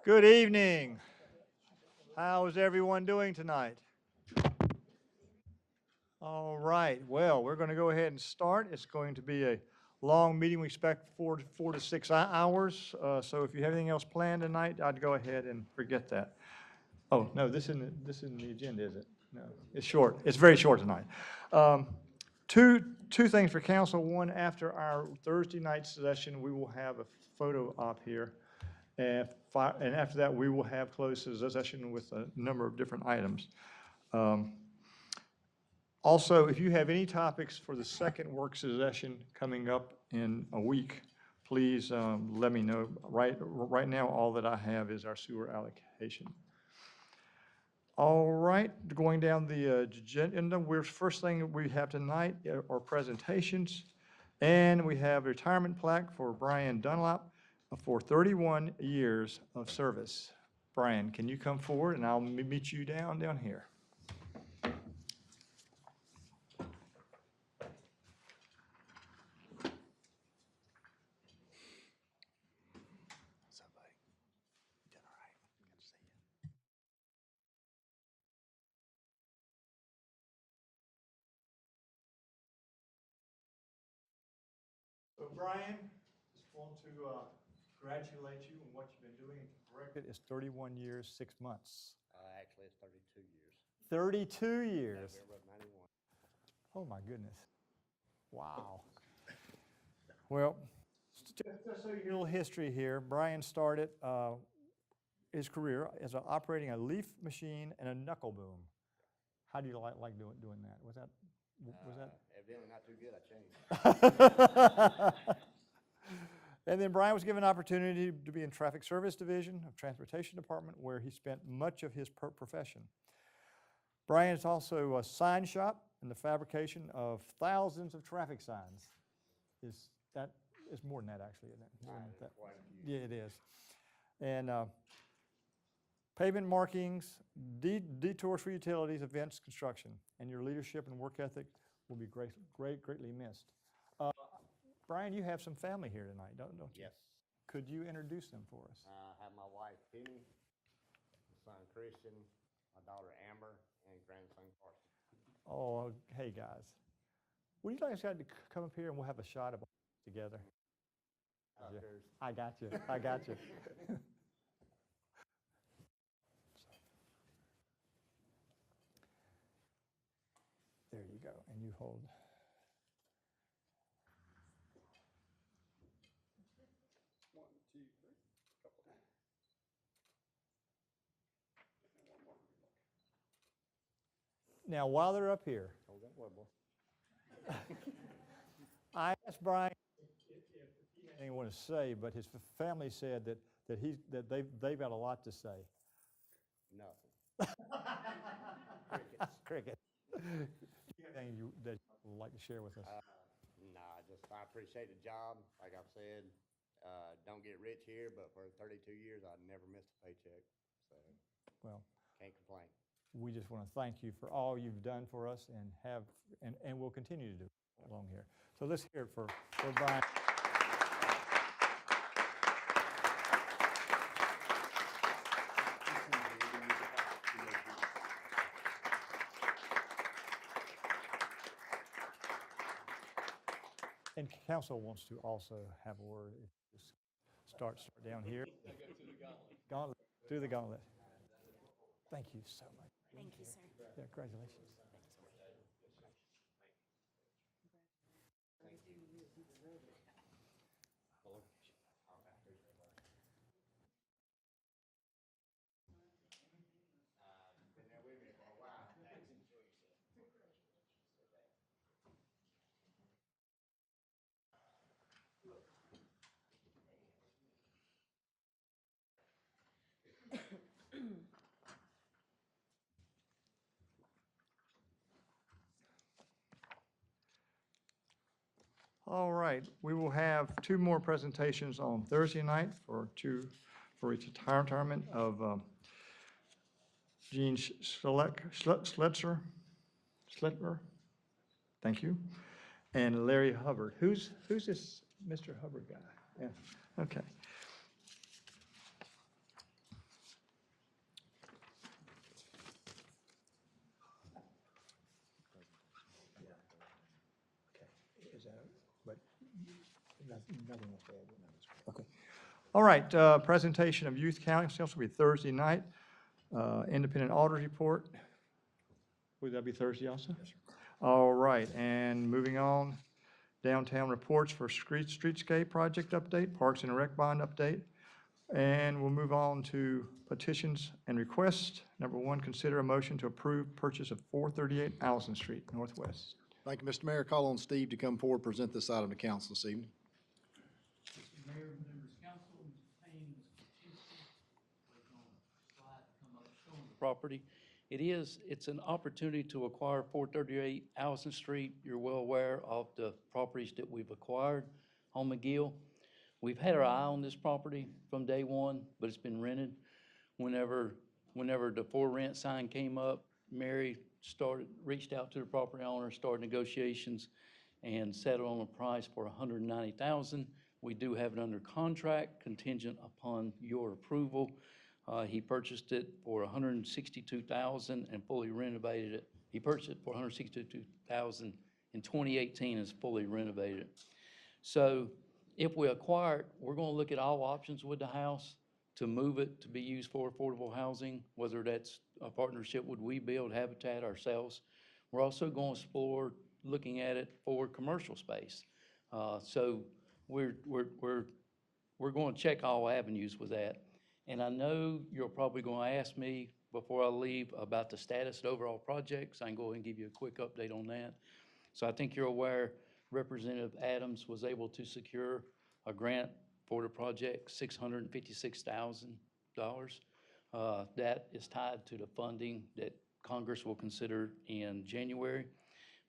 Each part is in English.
Good evening. How is everyone doing tonight? All right, well, we're going to go ahead and start. It's going to be a long meeting. We expect four to 6 hours. So if you have anything else planned tonight, I'd go ahead and forget that. Oh, no, this isn't the agenda, is it? No, it's short. It's very short tonight. Um, Two things for council. One, after our Thursday night session, we will have a photo op here. And after that, we will have closed session with a number of different items. Also, if you have any topics for the second work session coming up in a week, please let me know. Right now, all that I have is our sewer allocation. All right, going down the agenda, first thing we have tonight are presentations. And we have a retirement plaque for Brian Dunlap for 31 years of service. Brian, can you come forward and I'll meet you down here. So Brian, just want to congratulate you on what you've been doing. Corrected, it's 31 years, 6 months. Actually, it's 32 years. 32 years. November of 91. Oh, my goodness. Wow. Well, just so you get a little history here, Brian started his career as operating a leaf machine and a knuckle boom. How do you like doing that? Was that? Evidently not too good, I changed. And then Brian was given an opportunity to be in Traffic Service Division of Transportation Department, where he spent much of his profession. Brian is also a sign shop in the fabrication of thousands of traffic signs. It's more than that, actually, isn't it? More than that. Quite a few. Yeah, it is. And pavement markings, detours for utilities, events, construction, and your leadership and work ethic will be greatly missed. Brian, you have some family here tonight, don't you? Yes. Could you introduce them for us? I have my wife, Penny, my son, Christian, my daughter, Amber, and grandson, Carson. Oh, hey, guys. Would you like us to come up here and we'll have a shot of us together? There's I got you. I got you. There you go. And you hold. Now, while they're up here, hold that word, boy. I asked Brian if he had anything want to say, but his family said that they've got a lot to say. Nothing. Cricket. Anything that you'd like to share with us? I appreciate the job. Like I've said, don't get rich here, but for 32 years, I never missed a paycheck. So, well, can't complain. We just want to thank you for all you've done for us and will continue to do along here. So let's hear it for Brian. And council wants to also have a word. Just start down here. Gauntlet. Through the gauntlet. Thank you so much. Thank you, sir. Yeah, congratulations. All right, we will have two more presentations on Thursday night for retirement of Gene Schlittler, thank you, and Larry Hubbard. Who's this Mr. Hubbard guy? Yeah, okay. Nothing else to add, no, that's correct. Okay. All right, presentation of youth council will be Thursday night. Independent audit report. Would that be Thursday also? Yes, sir. All right, and moving on, downtown reports for streetscape project update, Parks and Rec bond update. And we'll move on to petitions and requests. Number one, consider a motion to approve purchase of 438 Allison Street Northwest. Thank you, Mr. Mayor. Call on Steve to come forward, present this item to council this evening. Mr. Mayor, members of council, Mr. Payne, Mr. Chinsky, waiting on a slide to come up showing the property. It's an opportunity to acquire 438 Allison Street. You're well aware of the properties that we've acquired on McGill. We've had our eye on this property from day one, but it's been rented. Whenever the for rent sign came up, Mary reached out to the property owner, started negotiations, and settled on a price for $190,000. We do have it under contract, contingent upon your approval. He purchased it for $162,000 and fully renovated it. He purchased it for $162,000 in 2018 and is fully renovated. So if we acquire it, we're going to look at all options with the house to move it to be used for affordable housing, whether that's a partnership with We Build Habitat ourselves. We're also going to explore looking at it for commercial space. So we're going to check all avenues with that. And I know you're probably going to ask me before I leave about the status of the overall project, so I can go ahead and give you a quick update on that. So I think you're aware Representative Adams was able to secure a grant for the project, $656,000. That is tied to the funding that Congress will consider in January.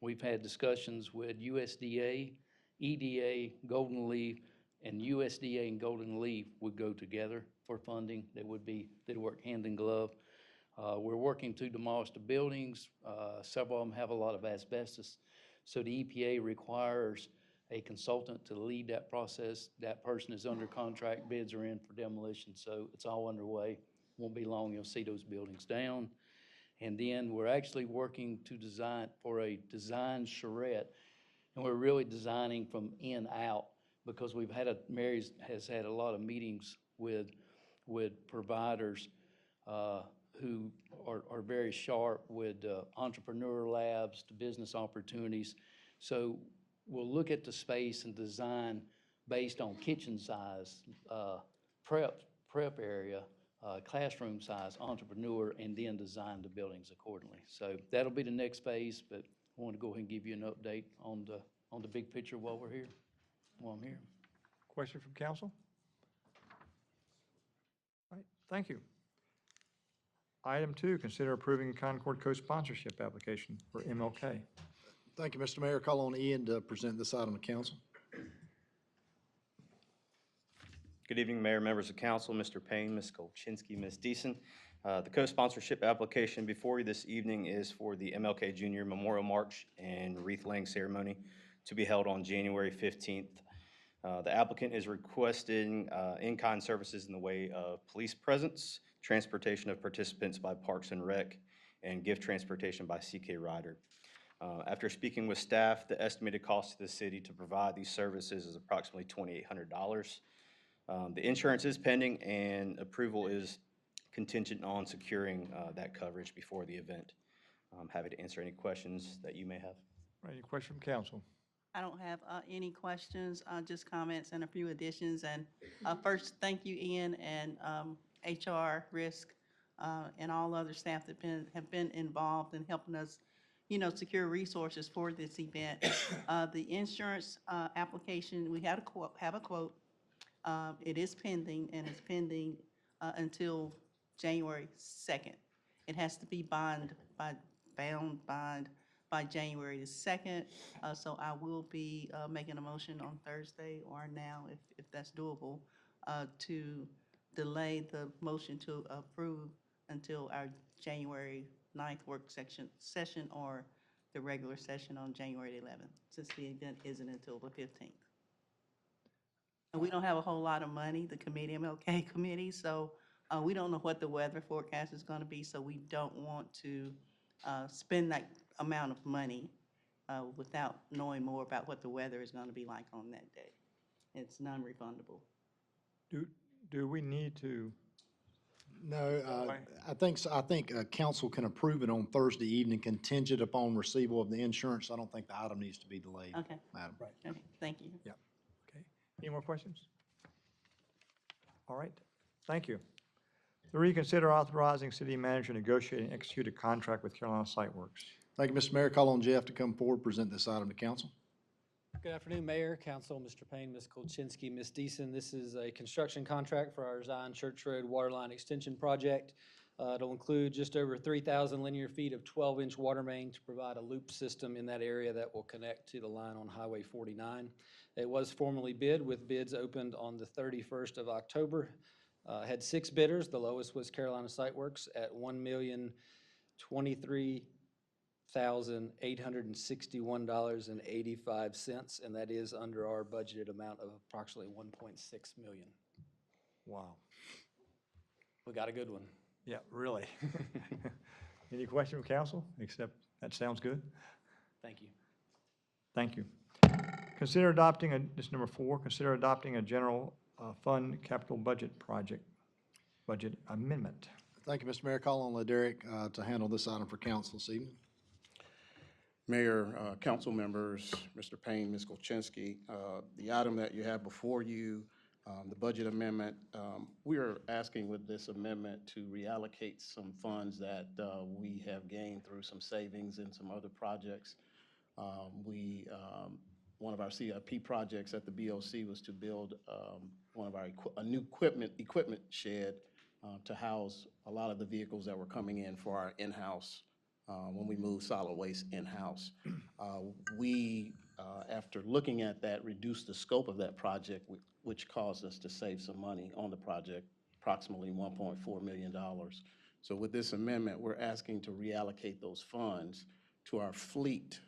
We've had discussions with USDA, EDA, Golden Leaf, and USDA and Golden Leaf would go together for funding. They'd work hand in glove. We're working to demolish the buildings. Several of them have a lot of asbestos. So the EPA requires a consultant to lead that process. That person is under contract, bids are in for demolition, so it's all underway. Won't be long, you'll see those buildings down. And then we're actually working to design for a design charrette, and we're really designing from in out because Mary has had a lot of meetings with providers who are very sharp with entrepreneur labs to business opportunities. So we'll look at the space and design based on kitchen size, prep area, classroom size, entrepreneur, and then design the buildings accordingly. So that'll be the next phase, but I want to go ahead and give you an update on the big picture while I'm here. Question from council? All right, thank you. Item 2, consider approving Concord co-sponsorship application for MLK. Thank you, Mr. Mayor. Call on Ian to present this item to council. Good evening, Mayor, members of council, Mr. Payne, Ms. Kolchinsky, Ms. Deason. The co-sponsorship application before you this evening is for the MLK Jr. Memorial March and wreath laying ceremony to be held on January 15th. The applicant is requesting in-kind services in the way of police presence, transportation of participants by Parks and Rec, and gift transportation by CK Ryder. After speaking with staff, the estimated cost to the city to provide these services is approximately $2,800. The insurance is pending and approval is contingent on securing that coverage before the event. I'm happy to answer any questions that you may have. Any question from council? I don't have any questions, just comments and a few additions. And first, thank you, Ian, and HR, Risk, and all other staff that have been involved in helping us, secure resources for this event. The insurance application, we have a quote. It is pending, and it's pending until January 2nd. It has to be bound by January the 2nd. So I will be making a motion on Thursday or now, if that's doable, to delay the motion to approve until our January 9th work session or the regular session on January 11th, since the event isn't until the 15th. And we don't have a whole lot of money, the committee, MLK committee, so we don't know what the weather forecast is going to be, so we don't want to spend that amount of money without knowing more about what the weather is going to be like on that day. It's non-refundable. Do we need to, No, Why? I think council can approve it on Thursday evening contingent upon receival of the insurance. I don't think the item needs to be delayed, Okay, Madam. okay, thank you. okay, any more questions? All right, thank you. Three, consider authorizing city manager to negotiate and execute a contract with Carolina Site Works. Thank you, Mr. Mayor. Call on Jeff to come forward, present this item to council. Good afternoon, Mayor, Council, Mr. Payne, Ms. Kolchinsky, Ms. Deason. This is a construction contract for our Zion Church Road Waterline Extension Project. It'll include just over 3,000 linear feet of 12-inch water main to provide a loop system in that area that will connect to the line on Highway 49. It was formally bid, with bids opened on the 31st of October. Had 6 bidders. The lowest was Carolina Site Works at $1,023,861.85, and that is under our budgeted amount of approximately $1.6 million. Wow. We got a good one. Yeah, really. Any question from council, except that sounds good? Thank you. Thank you. Consider adopting this is number 4, consider adopting a general fund capital budget project, budget amendment. Thank you, Mr. Mayor. Call on Laderick to handle this item for council this evening. Mayor, council members, Mr. Payne, Ms. Kolchinsky, the item that you have before you, the budget amendment, we are asking with this amendment to reallocate some funds that we have gained through some savings in some other projects. One of our CIP projects at the BOC was to build a new equipment shed to house a lot of the vehicles that were coming in for our in-house when we moved solid waste in-house. After looking at that, reduced the scope of that project, which caused us to save some money on the project, approximately $1.4 million. So with this amendment, we're asking to reallocate those funds to our fleet,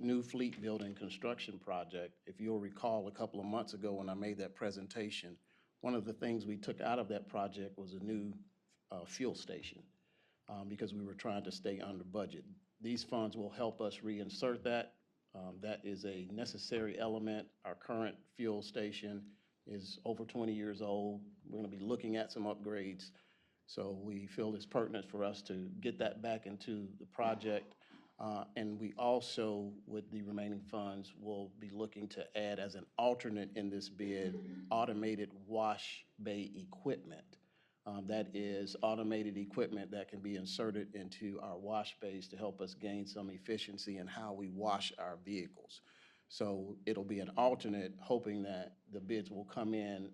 new fleet building construction project. If you'll recall, a couple of months ago when I made that presentation, one of the things we took out of that project was a new fuel station because we were trying to stay under budget. These funds will help us reinsert that. That is a necessary element. Our current fuel station is over 20 years old. We're going to be looking at some upgrades. So we feel it's pertinent for us to get that back into the project. And we also, with the remaining funds, will be looking to add as an alternate in this bid, automated wash bay equipment. That is automated equipment that can be inserted into our wash bays to help us gain some efficiency in how we wash our vehicles. So it'll be an alternate, hoping that the bids will come in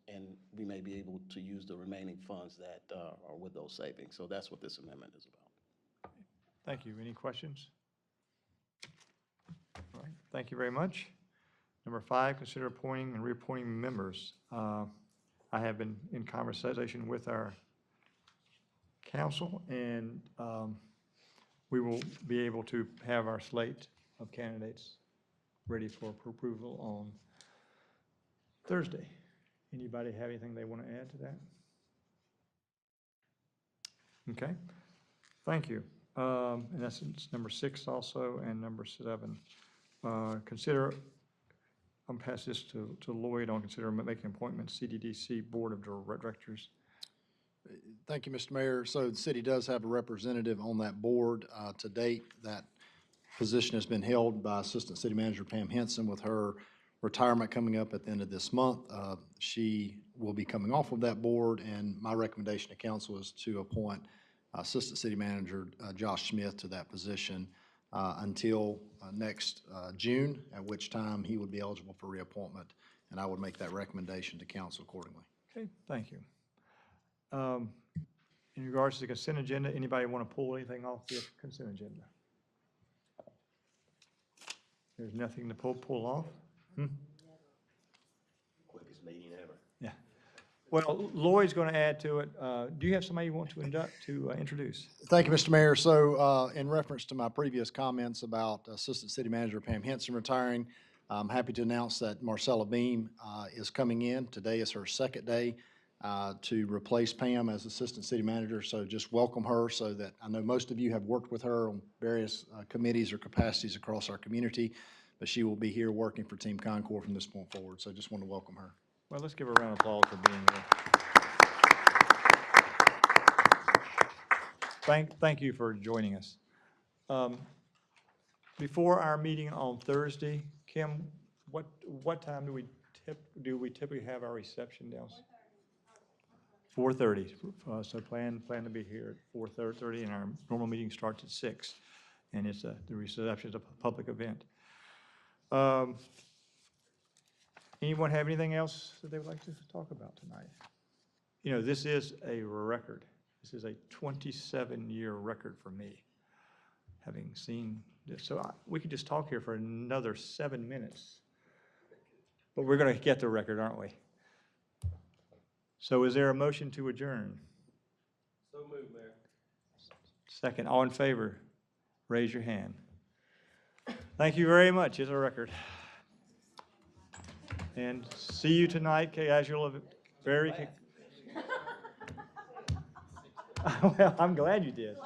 and we may be able to use the remaining funds that are with those savings. So that's what this amendment is about. Thank you. Any questions? All right, thank you very much. Number 5, consider appointing and reappointing members. I have been in conversation with our council, and we will be able to have our slate of candidates ready for approval on Thursday. Anybody have anything they want to add to that? Okay, thank you. And that's number 6 also, and number 7. Consider, I'm pass this to Lloyd on consider making appointments, CDDC Board of Directors. Thank you, Mr. Mayor. So the city does have a representative on that board. To date, that position has been held by Assistant City Manager Pam Henson. With her retirement coming up at the end of this month, she will be coming off of that board, and my recommendation to council is to appoint Assistant City Manager Josh Smith to that position until next June, at which time he would be eligible for reappointment, and I would make that recommendation to council accordingly. Okay, thank you. In regards to the consent agenda, anybody want to pull anything off the consent agenda? There's nothing to pull off? Quickest meeting ever. Yeah. Well, Lloyd's going to add to it. Do you have somebody you want to introduce? Thank you, Mr. Mayor. So in reference to my previous comments about Assistant City Manager Pam Henson retiring, I'm happy to announce that Marcella Beam is coming in. Today is her second day to replace Pam as Assistant City Manager. So just welcome her, so that I know most of you have worked with her on various committees or capacities across our community. but she will be here working for Team Concord from this point forward. So just want to welcome her. Well, let's give her a round of applause for being here. Thank you for joining us. Before our meeting on Thursday, Kim, what time do we typically have our reception down? 4:30. So plan to be here at 4:30, and our normal meeting starts at 6. And it's the reception is a public event. Anyone have anything else that they would like to talk about tonight? You know, this is a record. This is a 27-year record for me, having seen this. So we could just talk here for another 7 minutes. But we're going to get the record, aren't we? So is there a motion to adjourn? So moved, Mayor. Second, all in favor, raise your hand. Thank you very much. It's a record. And see you tonight, as you'll have very. Well, I'm glad you did.